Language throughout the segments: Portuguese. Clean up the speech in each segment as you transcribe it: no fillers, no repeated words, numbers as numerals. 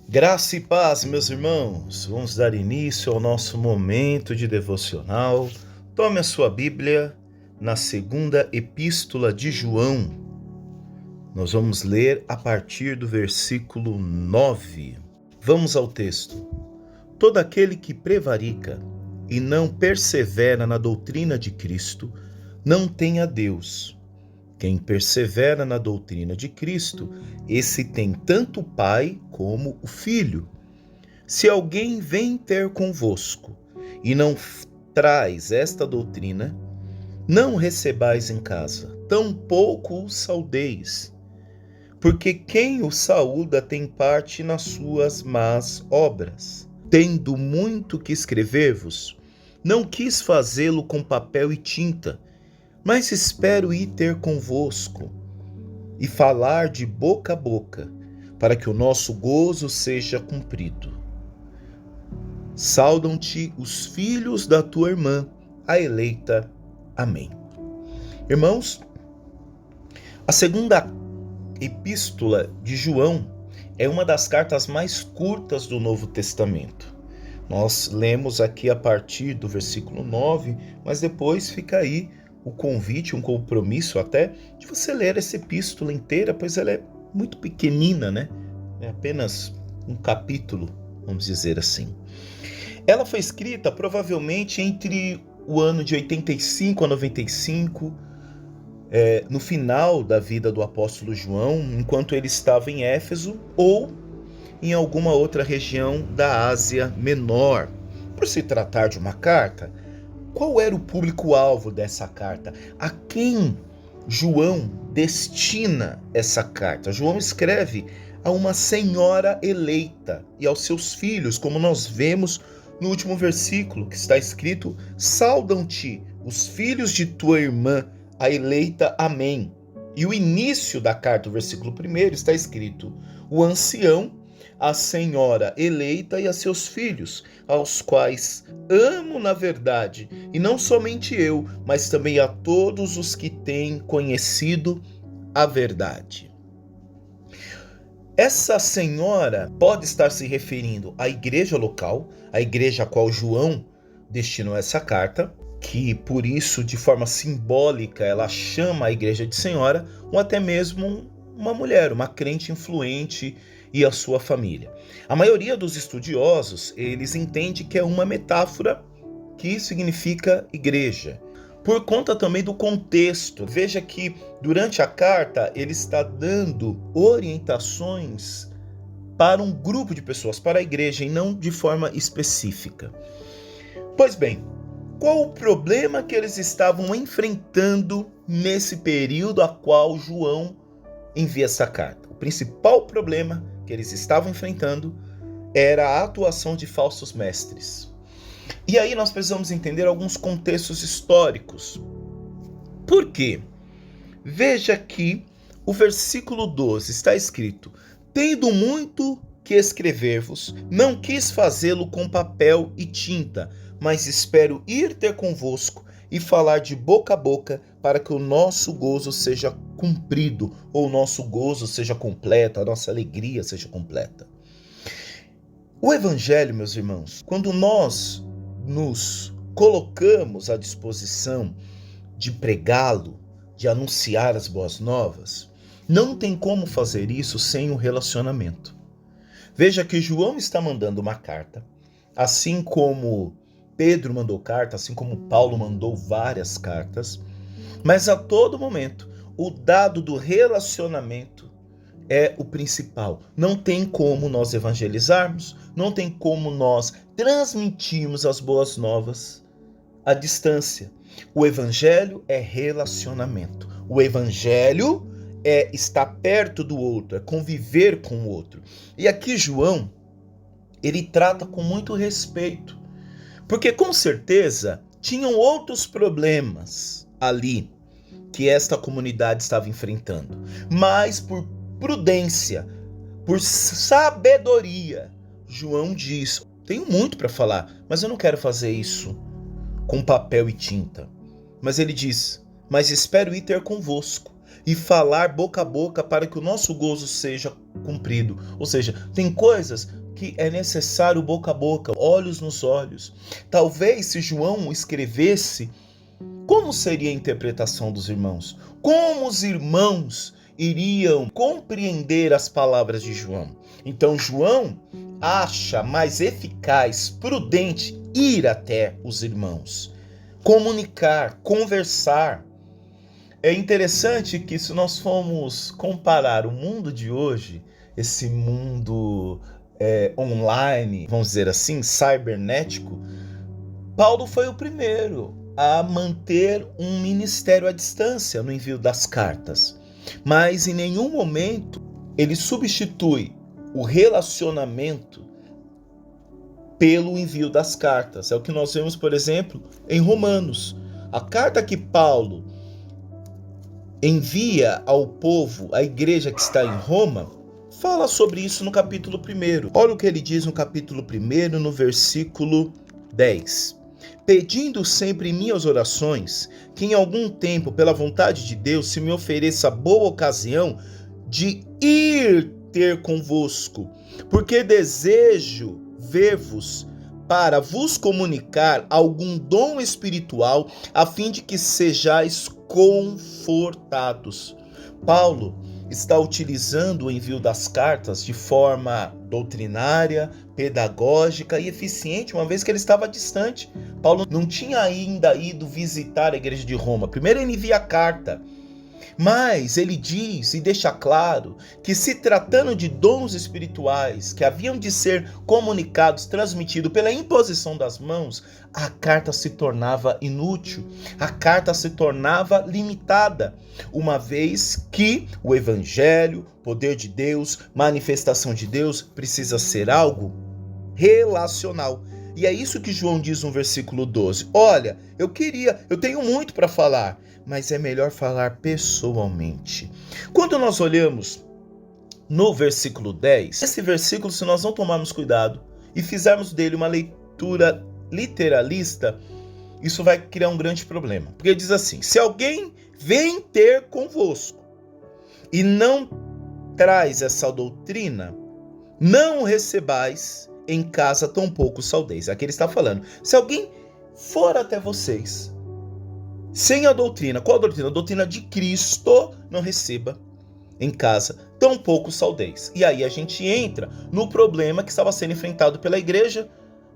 Graça e paz, meus irmãos. Vamos dar início ao nosso momento de devocional. Tome a sua Bíblia na segunda epístola de João. Nós vamos ler a partir do versículo 9. Vamos ao texto. Todo aquele que prevarica e não persevera na doutrina de Cristo não tem a Deus. Quem persevera na doutrina de Cristo, esse tem tanto o Pai como o Filho. Se alguém vem ter convosco e não traz esta doutrina, não recebais em casa, tampouco o saudeis. Porque quem o saúda tem parte nas suas más obras. Tendo muito que escrever-vos, não quis fazê-lo com papel e tinta, mas espero ir ter convosco e falar de boca a boca, para que o nosso gozo seja cumprido. Saudam-te os filhos da tua irmã, a eleita. Amém. Irmãos, a segunda epístola de João é uma das cartas mais curtas do Novo Testamento. Nós lemos aqui a partir do versículo 9, mas depois fica aí o convite, um compromisso até, de você ler essa epístola inteira, pois ela é muito pequenina, né? É apenas um capítulo, vamos dizer assim. Ela foi escrita provavelmente entre o ano de 85 a 95, no final da vida do apóstolo João, enquanto ele estava em Éfeso ou em alguma outra região da Ásia Menor. Por se tratar de uma carta, qual era o público-alvo dessa carta? A quem João destina essa carta? João escreve a uma senhora eleita e aos seus filhos, como nós vemos no último versículo, que está escrito: saudam-te os filhos de tua irmã, a eleita. Amém. E o início da carta, o versículo 1, está escrito: o ancião, a senhora eleita e a seus filhos, aos quais amo na verdade, e não somente eu, mas também a todos os que têm conhecido a verdade. Essa senhora pode estar se referindo à igreja local, a igreja a qual João destinou essa carta, que por isso, de forma simbólica, ela chama a igreja de senhora, ou até mesmo uma mulher, uma crente influente, e a sua família. A maioria dos estudiosos, eles entendem que é uma metáfora que significa igreja, por conta também do contexto. Veja que durante a carta ele está dando orientações para um grupo de pessoas, para a igreja, e não de forma específica. Pois bem, qual o problema que eles estavam enfrentando nesse período a qual João envia essa carta? O principal problema que eles estavam enfrentando era a atuação de falsos mestres. E aí nós precisamos entender alguns contextos históricos. Por quê? Veja que o versículo 12 está escrito: tendo muito que escrever-vos, não quis fazê-lo com papel e tinta, mas espero ir ter convosco e falar de boca a boca, para que o nosso gozo seja cumprido, ou o nosso gozo seja completo, a nossa alegria seja completa. O Evangelho, meus irmãos, quando nós nos colocamos à disposição de pregá-lo, de anunciar as boas novas, não tem como fazer isso sem um relacionamento. Veja que João está mandando uma carta, assim como Pedro mandou carta, assim como Paulo mandou várias cartas, mas a todo momento o dado do relacionamento é o principal. Não tem como nós evangelizarmos, não tem como nós transmitirmos as boas novas à distância. O evangelho é relacionamento. O evangelho é estar perto do outro, é conviver com o outro. E aqui João, ele trata com muito respeito, porque com certeza tinham outros problemas ali que esta comunidade estava enfrentando. Mas por prudência, por sabedoria, João diz: tenho muito para falar, mas eu não quero fazer isso com papel e tinta. Mas ele diz: mas espero ir ter convosco e falar boca a boca para que o nosso gozo seja cumprido. Ou seja, tem coisas que é necessário boca a boca, olhos nos olhos. Talvez se João escrevesse, como seria a interpretação dos irmãos? Como os irmãos iriam compreender as palavras de João? Então João acha mais eficaz, prudente, ir até os irmãos, comunicar, conversar. É interessante que se nós formos comparar o mundo de hoje, esse mundo online, vamos dizer assim, cibernético, Paulo foi o primeiro a manter um ministério à distância no envio das cartas. Mas em nenhum momento ele substitui o relacionamento pelo envio das cartas. É o que nós vemos, por exemplo, em Romanos. A carta que Paulo envia ao povo, à igreja que está em Roma, fala sobre isso no capítulo 1. Olha o que ele diz no capítulo 1, no versículo 10. Pedindo sempre em minhas orações, que em algum tempo, pela vontade de Deus, se me ofereça boa ocasião de ir ter convosco, porque desejo ver-vos para vos comunicar algum dom espiritual, a fim de que sejais confortados. Paulo está utilizando o envio das cartas de forma doutrinária, pedagógica e eficiente, uma vez que ele estava distante. Paulo não tinha ainda ido visitar a igreja de Roma. Primeiro ele envia a carta, mas ele diz e deixa claro que, se tratando de dons espirituais que haviam de ser comunicados, transmitidos pela imposição das mãos, a carta se tornava inútil, a carta se tornava limitada, uma vez que o evangelho, poder de Deus, manifestação de Deus, precisa ser algo relacional. E é isso que João diz no versículo 12. Olha, eu tenho muito para falar, mas é melhor falar pessoalmente. Quando nós olhamos no versículo 10, esse versículo, se nós não tomarmos cuidado e fizermos dele uma leitura literalista, isso vai criar um grande problema. Porque diz assim: se alguém vem ter convosco e não traz essa doutrina, não o recebais em casa, tampouco saudeis. Aqui ele está falando, se alguém for até vocês sem a doutrina, qual a doutrina? A doutrina de Cristo, não receba em casa, tampouco saudeis. E aí a gente entra no problema que estava sendo enfrentado pela igreja,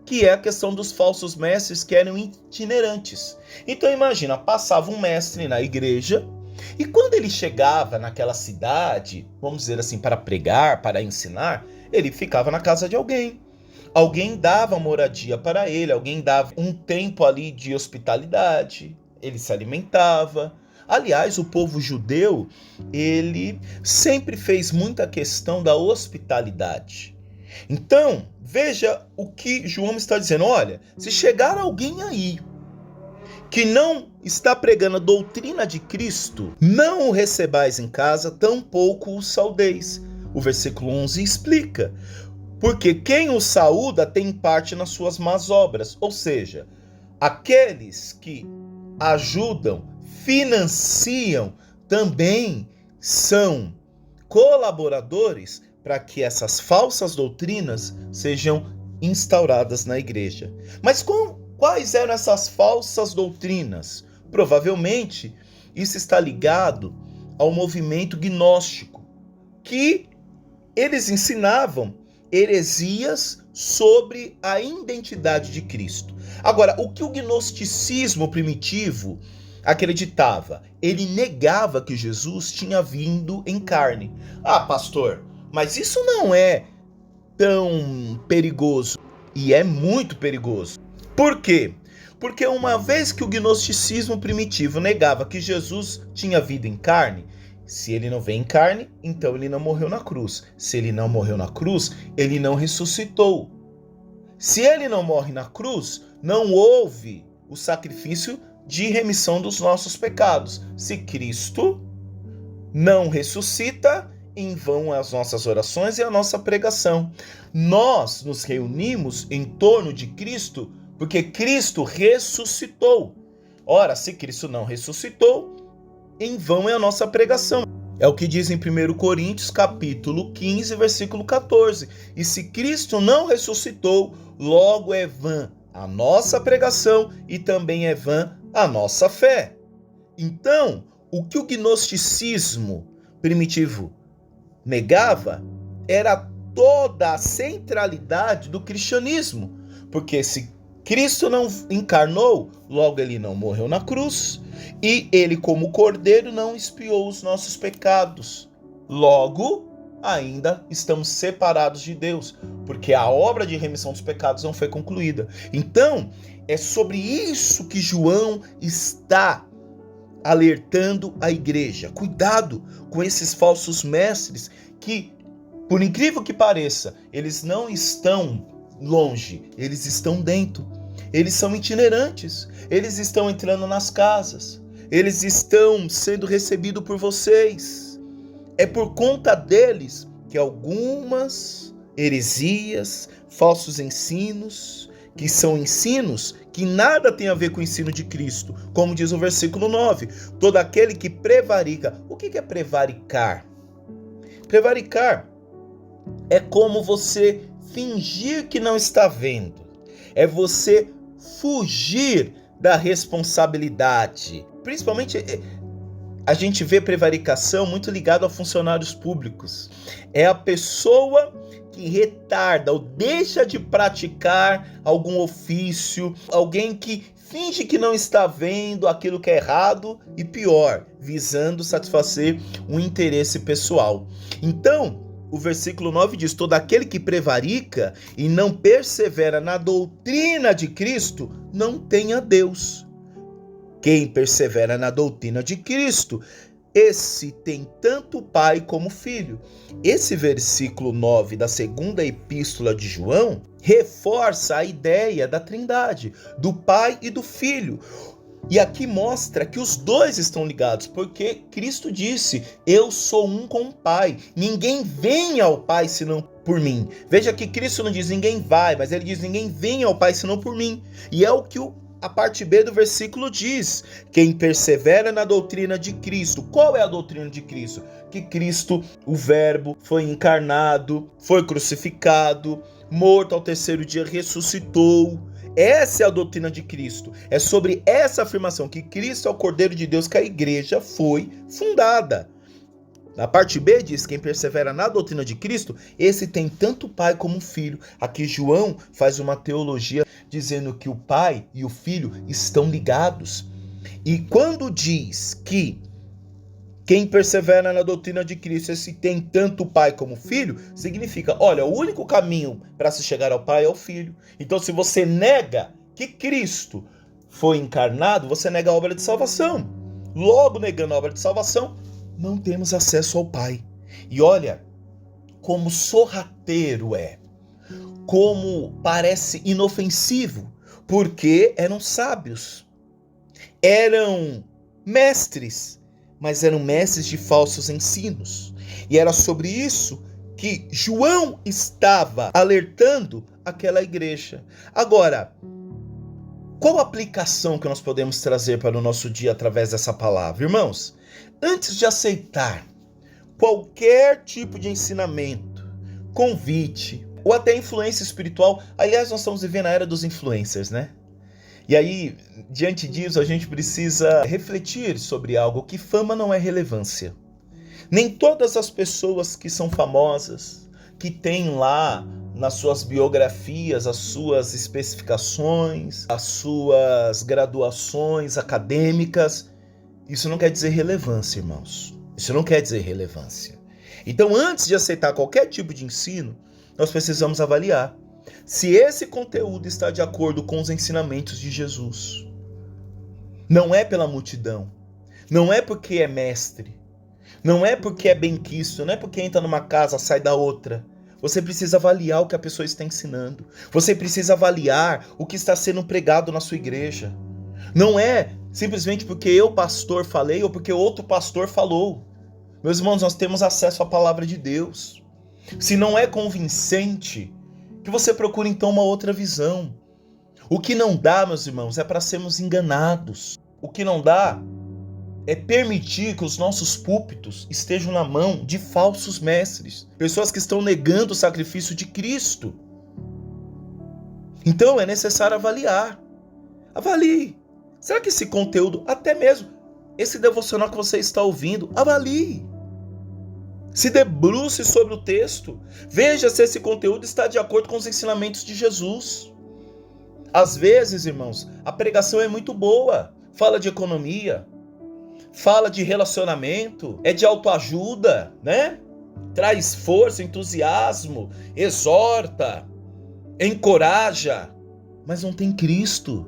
que é a questão dos falsos mestres que eram itinerantes. Então imagina, passava um mestre na igreja, e quando ele chegava naquela cidade, vamos dizer assim, para pregar, para ensinar, ele ficava na casa de alguém. Alguém dava moradia para ele, alguém dava um tempo ali de hospitalidade, ele se alimentava. Aliás, o povo judeu, ele sempre fez muita questão da hospitalidade. Então, veja o que João está dizendo. Olha, se chegar alguém aí que não está pregando a doutrina de Cristo, não o recebais em casa, tampouco o saudeis. O versículo 11 explica: porque quem o saúda tem parte nas suas más obras. Ou seja, aqueles que ajudam, financiam, também são colaboradores para que essas falsas doutrinas sejam instauradas na igreja. Mas quais eram essas falsas doutrinas? Provavelmente isso está ligado ao movimento gnóstico, que eles ensinavam heresias sobre a identidade de Cristo. Agora, o que o gnosticismo primitivo acreditava? Ele negava que Jesus tinha vindo em carne. Ah, pastor, mas isso não é tão perigoso. E é muito perigoso. Por quê? Porque uma vez que o gnosticismo primitivo negava que Jesus tinha vindo em carne, se ele não vem em carne, então ele não morreu na cruz. Se ele não morreu na cruz, ele não ressuscitou. Se ele não morre na cruz, não houve o sacrifício de remissão dos nossos pecados. Se Cristo não ressuscita, em vão as nossas orações e a nossa pregação. Nós nos reunimos em torno de Cristo porque Cristo ressuscitou. Ora, se Cristo não ressuscitou, em vão é a nossa pregação. É o que diz em 1 Coríntios, capítulo 15, versículo 14. E se Cristo não ressuscitou, logo é vã a nossa pregação e também é vã a nossa fé. Então, o que o gnosticismo primitivo negava era toda a centralidade do cristianismo. Porque se Cristo não encarnou, logo ele não morreu na cruz, e ele, como cordeiro, não expiou os nossos pecados. Logo, ainda estamos separados de Deus, porque a obra de remissão dos pecados não foi concluída. Então, é sobre isso que João está alertando a igreja. Cuidado com esses falsos mestres que, por incrível que pareça, eles não estão longe, eles estão dentro. Eles são itinerantes, eles estão entrando nas casas, eles estão sendo recebidos por vocês. É por conta deles que algumas heresias, falsos ensinos, que são ensinos que nada tem a ver com o ensino de Cristo, como diz o versículo 9, todo aquele que prevarica. O que é prevaricar? Prevaricar é como você fingir que não está vendo, é você fugir da responsabilidade. Principalmente a gente vê prevaricação muito ligado a funcionários públicos. É a pessoa que retarda ou deixa de praticar algum ofício, alguém que finge que não está vendo aquilo que é errado e pior, visando satisfazer um interesse pessoal. Então, o versículo 9 diz: todo aquele que prevarica e não persevera na doutrina de Cristo não tem a Deus. Quem persevera na doutrina de Cristo, esse tem tanto pai como filho. Esse versículo 9 da segunda epístola de João reforça a ideia da trindade, do pai e do filho. E aqui mostra que os dois estão ligados, porque Cristo disse: eu sou um com o Pai, ninguém vem ao Pai senão por mim. Veja que Cristo não diz ninguém vai, mas ele diz ninguém vem ao Pai senão por mim. E é o que a parte B do versículo diz: quem persevera na doutrina de Cristo. Qual é a doutrina de Cristo? Que Cristo, o Verbo, foi encarnado, foi crucificado, morto ao terceiro dia, ressuscitou. Essa é a doutrina de Cristo. É sobre essa afirmação que Cristo é o Cordeiro de Deus que a igreja foi fundada. Na parte B diz: quem persevera na doutrina de Cristo, esse tem tanto pai como filho. Aqui João faz uma teologia dizendo que o pai e o filho estão ligados. E quando diz que quem persevera na doutrina de Cristo, esse tem tanto pai como filho, significa, olha, o único caminho para se chegar ao pai é o filho. Então, se você nega que Cristo foi encarnado, você nega a obra de salvação. Logo, negando a obra de salvação, não temos acesso ao pai. E olha como sorrateiro é, como parece inofensivo, porque eram sábios, eram mestres, mas eram mestres de falsos ensinos. E era sobre isso que João estava alertando aquela igreja. Agora, qual a aplicação que nós podemos trazer para o nosso dia através dessa palavra? Irmãos, antes de aceitar qualquer tipo de ensinamento, convite ou até influência espiritual, aliás, nós estamos vivendo a era dos influencers, né? E aí, diante disso, a gente precisa refletir sobre algo, que fama não é relevância. Nem todas as pessoas que são famosas, que têm lá nas suas biografias as suas especificações, as suas graduações acadêmicas, isso não quer dizer relevância, irmãos. Isso não quer dizer relevância. Então, antes de aceitar qualquer tipo de ensino, nós precisamos avaliar se esse conteúdo está de acordo com os ensinamentos de Jesus. Não é pela multidão, não é porque é mestre, não é porque é benquisto, não é porque entra numa casa, sai da outra. Você precisa avaliar o que a pessoa está ensinando. Você precisa avaliar o que está sendo pregado na sua igreja. Não é simplesmente porque eu, pastor, falei ou porque outro pastor falou. Meus irmãos, nós temos acesso à palavra de Deus. Se não é convincente, que você procure então uma outra visão. O que não dá, meus irmãos, é para sermos enganados. O que não dá é permitir que os nossos púlpitos estejam na mão de falsos mestres, pessoas que estão negando o sacrifício de Cristo. Então é necessário avaliar. Avalie. Será que esse conteúdo, até mesmo esse devocional que você está ouvindo, avalie. Se debruce sobre o texto. Veja se esse conteúdo está de acordo com os ensinamentos de Jesus. Às vezes, irmãos, a pregação é muito boa. Fala de economia, fala de relacionamento, é de autoajuda, né? Traz força, entusiasmo, exorta, encoraja, mas não tem Cristo,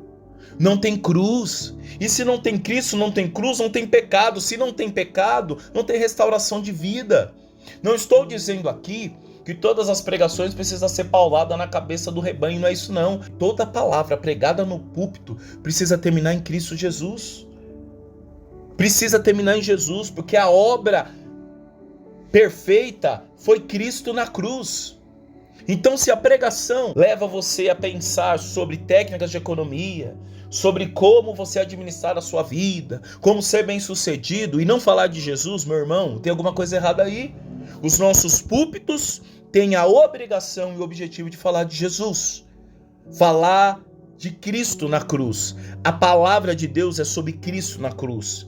não tem cruz. E se não tem Cristo, não tem cruz, não tem pecado. Se não tem pecado, não tem restauração de vida. Não estou dizendo aqui que todas as pregações precisam ser pauladas na cabeça do rebanho, não é isso não. Toda palavra pregada no púlpito precisa terminar em Cristo Jesus. Precisa terminar em Jesus, porque a obra perfeita foi Cristo na cruz. Então, se a pregação leva você a pensar sobre técnicas de economia, sobre como você administrar a sua vida, como ser bem-sucedido, e não falar de Jesus, meu irmão, tem alguma coisa errada aí. Os nossos púlpitos têm a obrigação e o objetivo de falar de Jesus, falar de Cristo na cruz. A palavra de Deus é sobre Cristo na cruz.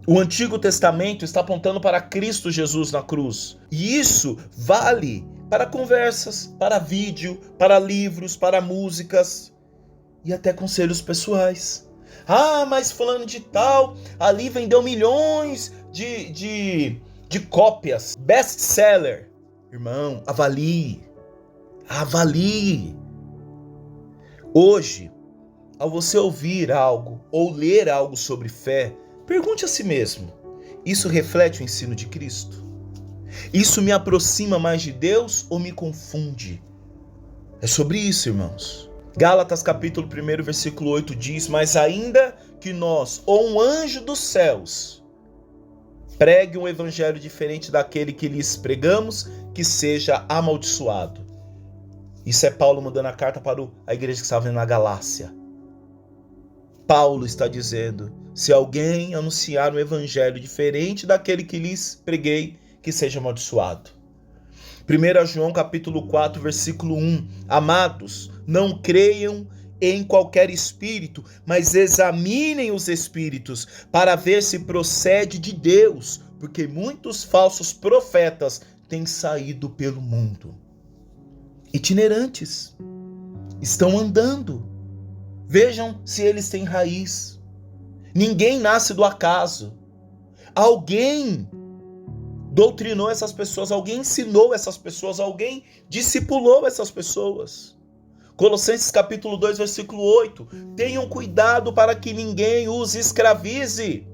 O Antigo Testamento está apontando para Cristo Jesus na cruz. E isso vale para conversas, para vídeo, para livros, para músicas e até conselhos pessoais. Ah, mas fulano de tal ali vendeu milhões de cópias. Best-seller. Irmão, avalie. Avalie. Hoje, ao você ouvir algo ou ler algo sobre fé, pergunte a si mesmo: isso reflete o ensino de Cristo? Isso me aproxima mais de Deus ou me confunde? É sobre isso, irmãos. Gálatas capítulo 1, versículo 8 diz: mas ainda que nós, ou um anjo dos céus, pregue um evangelho diferente daquele que lhes pregamos, que seja amaldiçoado. Isso é Paulo mandando a carta para a igreja que estava na Galácia. Paulo está dizendo: se alguém anunciar um evangelho diferente daquele que lhes preguei, que seja amaldiçoado. 1 João capítulo 4, versículo 1. Amados, não creiam em qualquer espírito, mas examinem os espíritos para ver se procede de Deus, porque muitos falsos profetas têm saído pelo mundo. Itinerantes, estão andando. Vejam se eles têm raiz. Ninguém nasce do acaso. Alguém doutrinou essas pessoas, alguém ensinou essas pessoas, alguém discipulou essas pessoas. Colossenses capítulo 2, versículo 8. Tenham cuidado para que ninguém os escravize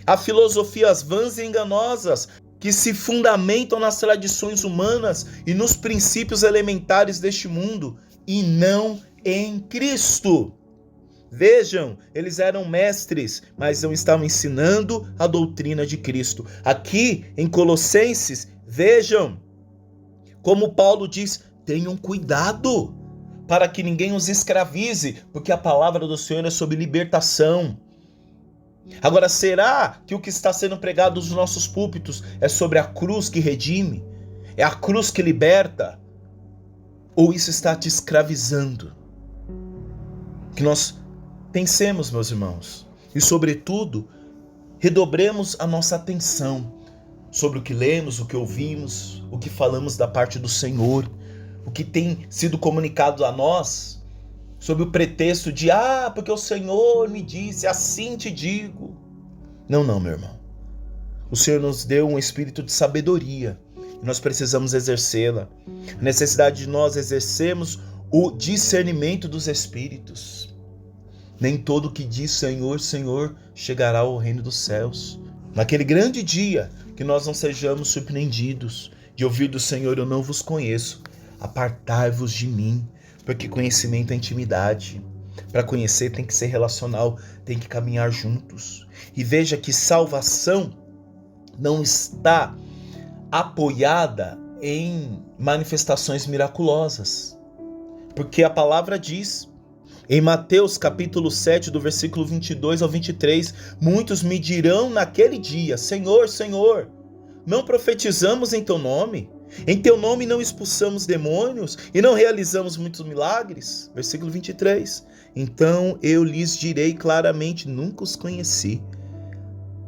a filosofias vãs e enganosas que se fundamentam nas tradições humanas e nos princípios elementares deste mundo e não em Cristo. Vejam, eles eram mestres, mas não estavam ensinando a doutrina de Cristo. Aqui em Colossenses, vejam como Paulo diz: tenham cuidado para que ninguém os escravize, porque a palavra do Senhor é sobre libertação. Agora, será que o que está sendo pregado nos nossos púlpitos é sobre a cruz que redime? É a cruz que liberta? Ou isso está te escravizando? Que nós pensemos, meus irmãos, e sobretudo, redobremos a nossa atenção sobre o que lemos, o que ouvimos, o que falamos da parte do Senhor, o que tem sido comunicado a nós, sob o pretexto de, porque o Senhor me disse, assim te digo. Não, meu irmão. O Senhor nos deu um espírito de sabedoria, e nós precisamos exercê-la. A necessidade de nós exercermos o discernimento dos espíritos. Nem todo que diz Senhor, Senhor, chegará ao reino dos céus. Naquele grande dia, que nós não sejamos surpreendidos de ouvir do Senhor: eu não vos conheço, apartai-vos de mim. Porque conhecimento é intimidade. Para conhecer tem que ser relacional, tem que caminhar juntos. E veja que salvação não está apoiada em manifestações miraculosas. Porque a palavra diz: Em Mateus capítulo 7, do versículo 22 ao 23, muitos me dirão naquele dia: Senhor, Senhor, não profetizamos em teu nome? Em teu nome não expulsamos demônios e não realizamos muitos milagres? Versículo 23. Então eu lhes direi claramente: nunca os conheci.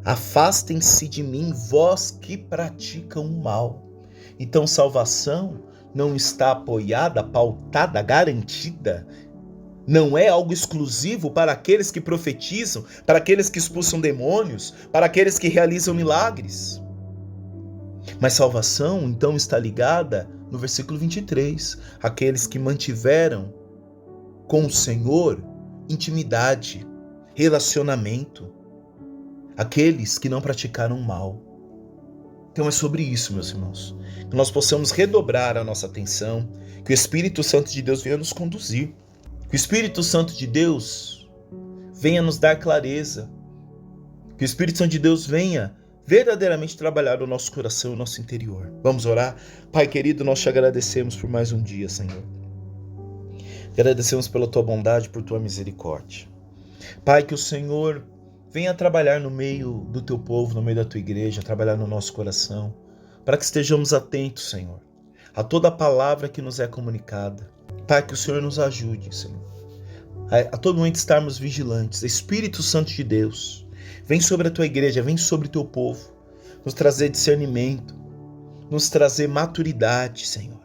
Afastem-se de mim, vós que praticam o mal. Então salvação não está apoiada, pautada, garantida. Não é algo exclusivo para aqueles que profetizam, para aqueles que expulsam demônios, para aqueles que realizam milagres. Mas salvação, então, está ligada no versículo 23, aqueles que mantiveram com o Senhor intimidade, relacionamento, aqueles que não praticaram mal. Então é sobre isso, meus irmãos, que nós possamos redobrar a nossa atenção, que o Espírito Santo de Deus venha nos conduzir, que o Espírito Santo de Deus venha nos dar clareza, que o Espírito Santo de Deus venha verdadeiramente trabalhar no nosso coração e no nosso interior. Vamos orar? Pai querido, nós te agradecemos por mais um dia, Senhor. Agradecemos pela tua bondade, por tua misericórdia. Pai, que o Senhor venha trabalhar no meio do teu povo, no meio da tua igreja, trabalhar no nosso coração, para que estejamos atentos, Senhor, a toda a palavra que nos é comunicada. Pai, que o Senhor nos ajude, Senhor, a todo momento estarmos vigilantes. Espírito Santo de Deus, vem sobre a tua igreja, vem sobre o teu povo, nos trazer discernimento, nos trazer maturidade, Senhor.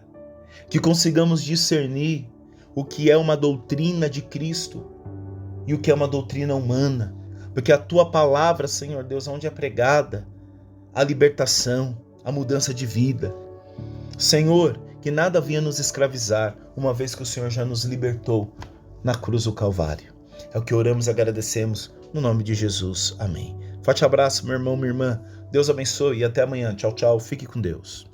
Que consigamos discernir o que é uma doutrina de Cristo e o que é uma doutrina humana. Porque a tua palavra, Senhor Deus, onde é pregada a libertação, a mudança de vida. Senhor, que nada venha nos escravizar, uma vez que o Senhor já nos libertou na cruz do Calvário. É o que oramos e agradecemos no nome de Jesus. Amém. Forte abraço, meu irmão, minha irmã. Deus abençoe e até amanhã. Tchau, tchau. Fique com Deus.